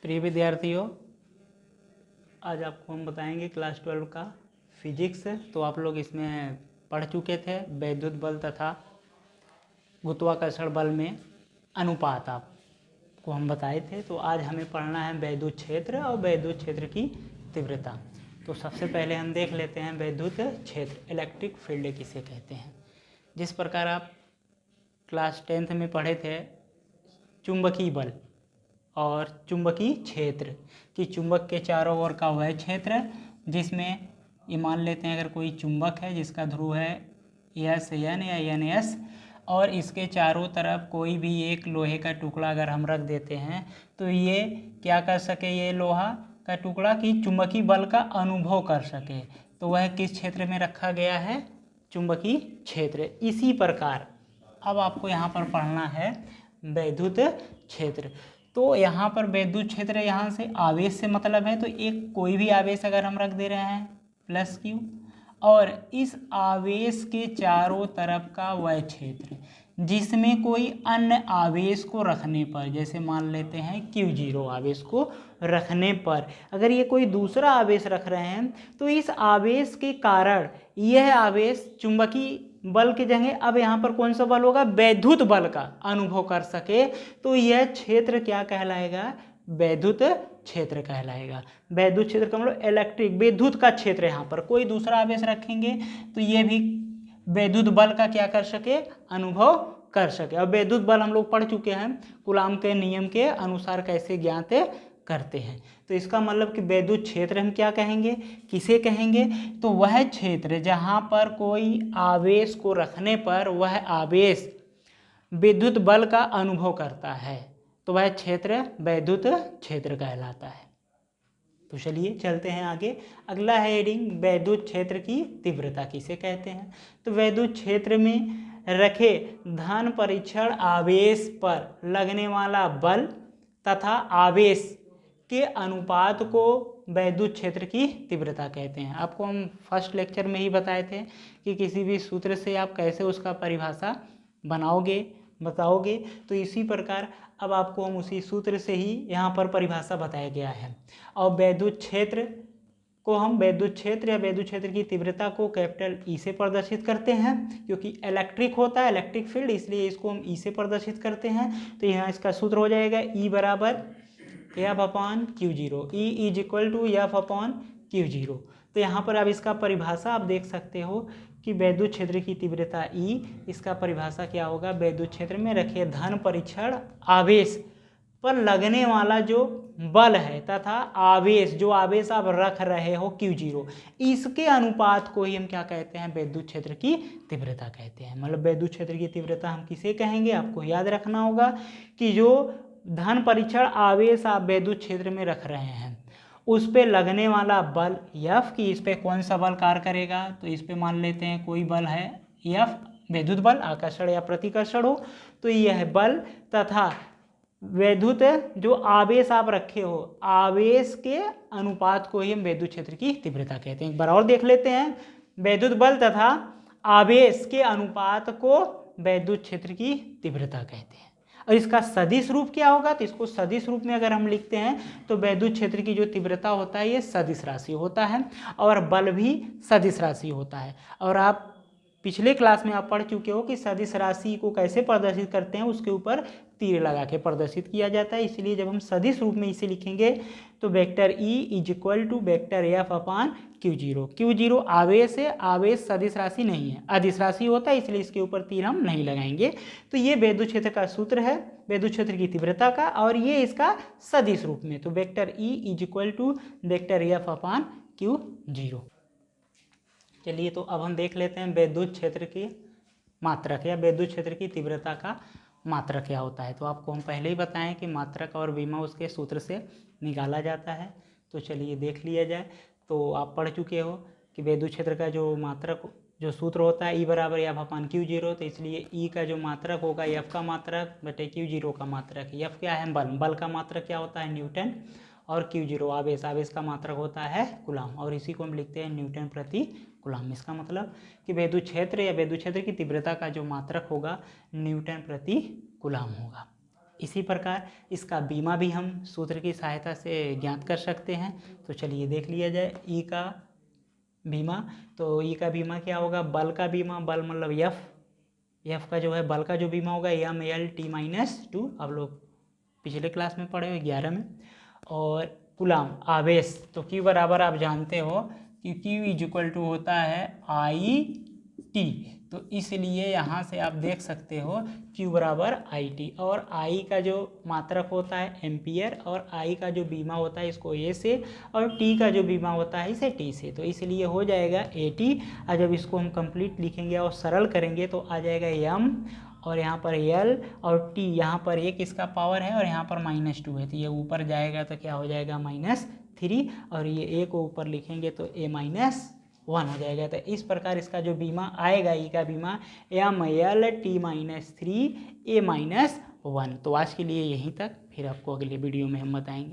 प्रिय विद्यार्थियों, आज आपको हम बताएंगे क्लास 12 का फिजिक्स। तो आप लोग इसमें पढ़ चुके थे वैद्युत बल तथा गुरुत्वाकर्षण बल में अनुपात आपको हम बताए थे। तो आज हमें पढ़ना है वैद्युत क्षेत्र और वैद्युत क्षेत्र की तीव्रता। तो सबसे पहले हम देख लेते हैं वैद्युत क्षेत्र, इलेक्ट्रिक फील्ड किसे कहते हैं। जिस प्रकार आप क्लास 10th में पढ़े थे चुंबकीय बल और चुंबकीय क्षेत्र कि चुंबक के चारों ओर का वह क्षेत्र जिसमें ये मान लेते हैं अगर कोई चुंबक है जिसका ध्रुव है SN या NS और इसके चारों तरफ कोई भी एक लोहे का टुकड़ा अगर हम रख देते हैं तो ये क्या कर सके, ये लोहा का टुकड़ा कि चुंबकीय बल का अनुभव कर सके। तो वह किस क्षेत्र में रखा गया है? चुंबकीय क्षेत्र। इसी प्रकार अब आपको यहाँ पर पढ़ना है वैद्युत क्षेत्र। तो यहाँ पर वैद्युत क्षेत्र, यहाँ से आवेश से मतलब है, तो एक कोई भी आवेश अगर हम रख दे रहे हैं +Q और इस आवेश के चारों तरफ का वह क्षेत्र जिसमें कोई अन्य आवेश को रखने पर, जैसे मान लेते हैं Q0 आवेश को रखने पर अगर ये कोई दूसरा आवेश रख रहे हैं तो इस आवेश के कारण यह आवेश चुंबकीय बल की जगह अब यहाँ पर कौन सा बल होगा? वैद्युत बल का अनुभव कर सके। तो यह क्षेत्र क्या कहलाएगा? वैद्युत क्षेत्र कहलाएगा। वैद्युत क्षेत्र का मतलब इलेक्ट्रिक विद्युत का क्षेत्र। यहाँ पर कोई दूसरा आवेश रखेंगे तो ये भी वैद्युत बल का क्या कर सके? अनुभव कर सके। और वैद्युत बल हम लोग पढ़ चुके हैं कूलाम के नियम के अनुसार कैसे ज्ञात करते हैं। तो इसका मतलब कि वैद्युत क्षेत्र हम क्या कहेंगे, किसे कहेंगे? तो वह क्षेत्र जहाँ पर कोई आवेश को रखने पर वह आवेश विद्युत बल का अनुभव करता है तो वह क्षेत्र वैद्युत क्षेत्र कहलाता है। तो चलिए चलते हैं आगे। अगला है हेडिंग वैद्युत क्षेत्र की तीव्रता किसे कहते हैं। तो वैद्युत क्षेत्र में रखे धन परीक्षण आवेश पर लगने वाला बल तथा आवेश के अनुपात को वैद्युत क्षेत्र की तीव्रता कहते हैं। आपको हम फर्स्ट लेक्चर में ही बताए थे कि किसी भी सूत्र से आप कैसे उसका परिभाषा बताओगे। तो इसी प्रकार अब आपको हम उसी सूत्र से ही यहाँ पर परिभाषा बताया गया है। और वैद्युत क्षेत्र को हम वैद्युत क्षेत्र या वैद्युत क्षेत्र की तीव्रता को कैपिटल E से प्रदर्शित करते हैं क्योंकि इलेक्ट्रिक होता है, इलेक्ट्रिक फील्ड, इसलिए इसको हम E से प्रदर्शित करते हैं। तो यहाँ इसका सूत्र हो जाएगा E बराबर F/Q0, E is equal to F/Q0। तो यहाँ पर अब इसका परिभाषा आप देख सकते हो कि वैद्युत क्षेत्र की तीव्रता E, इसका परिभाषा क्या होगा? वैद्युत क्षेत्र में रखे धन परीक्षण आवेश पर लगने वाला जो बल है तथा आवेश जो आवेश आप रख रहे हो Q0, इसके अनुपात को ही हम क्या कहते हैं? वैद्युत क्षेत्र की तीव्रता कहते हैं। मतलब वैद्युत क्षेत्र की तीव्रता हम किसे कहेंगे? आपको याद रखना होगा कि जो धन परीक्षण आवेश आप वैद्युत क्षेत्र में रख रहे हैं उस पे लगने वाला बल F की इस पे कौन सा बल कार्य करेगा। तो इस पे मान लेते हैं कोई बल है F, विद्युत बल, आकर्षण या प्रतिकर्षण हो। तो यह बल तथा वैद्युत जो आवेश आप रखे हो आवेश के अनुपात को ही हम वैद्युत क्षेत्र की तीव्रता कहते हैं। एक बार और देख लेते हैं, वैद्युत बल तथा आवेश के अनुपात को वैद्युत क्षेत्र की तीव्रता कहते हैं। और इसका सदिश रूप क्या होगा? तो इसको सदिश रूप में अगर हम लिखते हैं तो वैद्युत क्षेत्र की जो तीव्रता होता है ये सदिश राशि होता है और बल भी सदिश राशि होता है। और आप पिछले क्लास में आप पढ़ चुके हो कि सदिश राशि को कैसे प्रदर्शित करते हैं, उसके ऊपर तीर लगा के प्रदर्शित किया जाता है। इसलिए जब हम सदिश रूप में इसे लिखेंगे तो vector E is equal to vector F/Q0। Q0 आवेश है, आवेश सदिश राशि नहीं है, अदिश राशि होता है, इसलिए इसके ऊपर तीर हम नहीं लगाएंगे। तो ये वैद्युत क्षेत्र का सूत्र है वैद्युत क्षेत्र की तीव्रता का और ये इसका सदिश रूप में। तो vector E is equal to vector F/Q0। चलिए तो अब हम देख लेते हैं वैद्युत क्षेत्र की मात्रक या वैद्युत क्षेत्र की तीव्रता का मात्रक क्या होता है। तो आपको हम पहले ही बताएं कि मात्रक और विमा उसके सूत्र से निकाला जाता है। तो चलिए देख लिया जाए। तो आप पढ़ चुके हो कि वैद्युत क्षेत्र का जो मात्रक जो सूत्र होता है E बराबर F/Q0। तो इसलिए E का जो मात्रक होगा F का मात्रक बटे Q0 का मात्रक। F क्या है? बल का मात्रक क्या होता है? न्यूटन। और Q0 आवेश का मात्रक होता है कूलाम और इसी को हम लिखते हैं न्यूटन प्रति कूलाम। इसका मतलब कि वैद्युत क्षेत्र या वैद्युत क्षेत्र की तीव्रता का जो मात्रक होगा न्यूटन प्रति कूलाम होगा। इसी प्रकार इसका बीमा भी हम सूत्र की सहायता से ज्ञात कर सकते हैं। तो चलिए देख लिया जाए ई का बीमा। तो ई का बीमा क्या होगा, बल का बीमा, बल मतलब एफ का जो है बल का जो बीमा होगा ML T-2, आप लोग पिछले क्लास में पढ़े हुए 11 में। और कूलाम आवेश, तो Q बराबर आप जानते हो कि Q इज इक्वल टू होता है IT, तो इसलिए यहाँ से आप देख सकते हो Q बराबर IT। और I का जो मात्रक होता है एम्पियर, और I का जो बीमा होता है इसको A से, और T का जो बीमा होता है इसे T से, तो इसलिए हो जाएगा AT। और जब इसको हम कंप्लीट लिखेंगे और सरल करेंगे तो आ जाएगा M, और यहाँ पर L और T, यहाँ पर एक इसका पावर है और यहाँ पर -2 है, तो ये ऊपर जाएगा तो क्या हो जाएगा -3, और ये A को ऊपर लिखेंगे तो A-1 हो जाएगा। तो इस प्रकार इसका जो बीमा आएगा ई का बीमा ML T-3 A-1। तो आज के लिए यहीं तक, फिर आपको अगले वीडियो में हम बताएंगे।